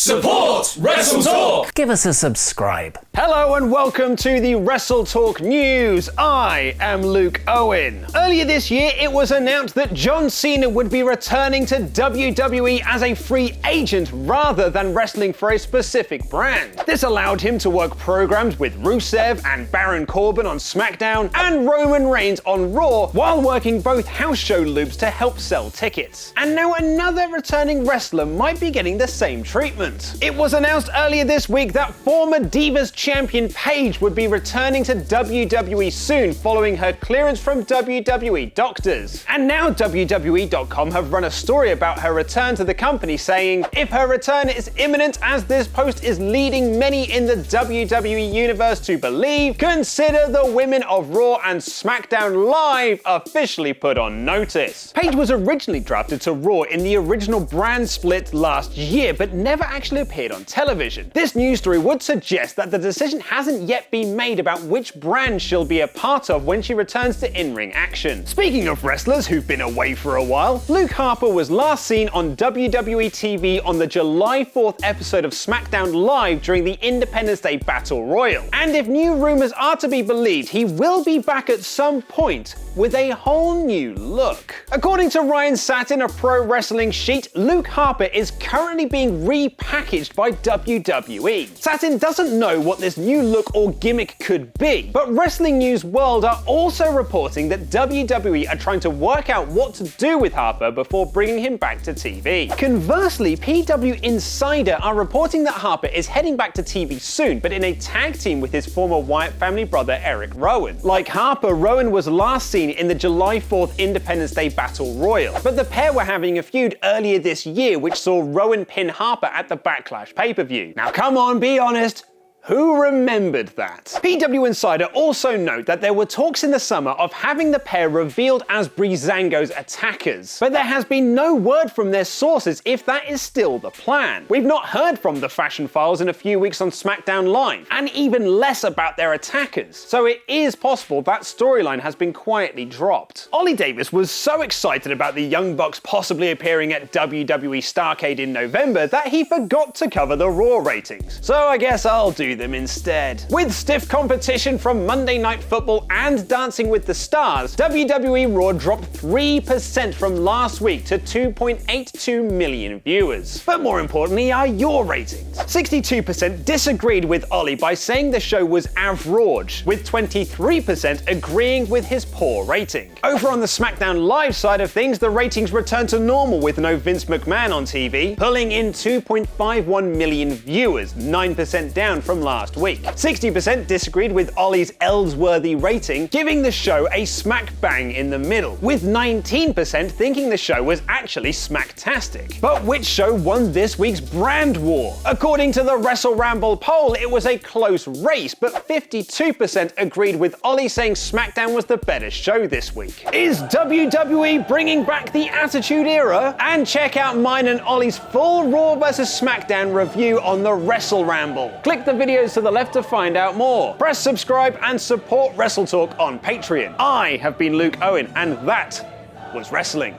Support WrestleTalk! Give us a subscribe. Hello and welcome to the WrestleTalk News. I am Luke Owen. Earlier this year, it was announced that John Cena would be returning to WWE as a free agent rather than wrestling for a specific brand. This allowed him to work programs with Rusev and Baron Corbin on Smackdown and Roman Reigns on Raw while working both house show loops to help sell tickets. And now another returning wrestler might be getting the same treatment. It was announced earlier this week that former Divas champion Paige would be returning to WWE soon following her clearance from WWE doctors. And now WWE.com have run a story about her return to the company saying, if her return is imminent as this post is leading many in the WWE universe to believe, consider the women of Raw and Smackdown Live officially put on notice. Paige was originally drafted to Raw in the original brand split last year, but never actually appeared on television. This news story would suggest that the decision hasn't yet been made about which brand she'll be a part of when she returns to in-ring action. Speaking of wrestlers who've been away for a while, Luke Harper was last seen on WWE TV on the July 4th episode of Smackdown Live during the Independence Day Battle Royal. And if new rumors are to be believed, he will be back at some point with a whole new look. According to Ryan Satin of Pro Wrestling Sheet, Luke Harper is currently being repackaged by WWE. Satin doesn't know what this new look or gimmick could be, but Wrestling News World are also reporting that WWE are trying to work out what to do with Harper before bringing him back to TV. Conversely, PW Insider are reporting that Harper is heading back to TV soon, but in a tag team with his former Wyatt family brother Eric Rowan. Like Harper, Rowan was last seen in the July 4th Independence Day Battle Royal, but the pair were having a feud earlier this year which saw Rowan pin Harper at the Backlash pay-per-view. Now come on, be honest. Who remembered that? PW Insider also note that there were talks in the summer of having the pair revealed as Breezango's attackers, but there has been no word from their sources if that is still the plan. We've not heard from the Fashion Files in a few weeks on Smackdown Live, and even less about their attackers, so it is possible that storyline has been quietly dropped. Ollie Davis was so excited about the Young Bucks possibly appearing at WWE Starrcade in November that he forgot to cover the Raw ratings, so I guess I'll do them instead. With stiff competition from Monday Night Football and Dancing with the Stars, WWE Raw dropped 3% from last week to 2.82 million viewers. But more importantly are your ratings. 62% disagreed with Ollie by saying the show was average, with 23% agreeing with his poor rating. Over on the Smackdown Live side of things, the ratings returned to normal with no Vince McMahon on TV, pulling in 2.51 million viewers, 9% down from last week. 60% disagreed with Ollie's Ellsworthy rating, giving the show a smack bang in the middle, with 19% thinking the show was actually smacktastic. But which show won this week's brand war? According to the Wrestle Ramble poll, it was a close race, but 52% agreed with Ollie saying Smackdown was the better show this week. Is WWE bringing back the Attitude Era? And check out mine and Ollie's full Raw vs Smackdown review on the Wrestle Ramble. Click the videos to the left to find out more. Press subscribe and support WrestleTalk on Patreon. I have been Luke Owen, and that was wrestling.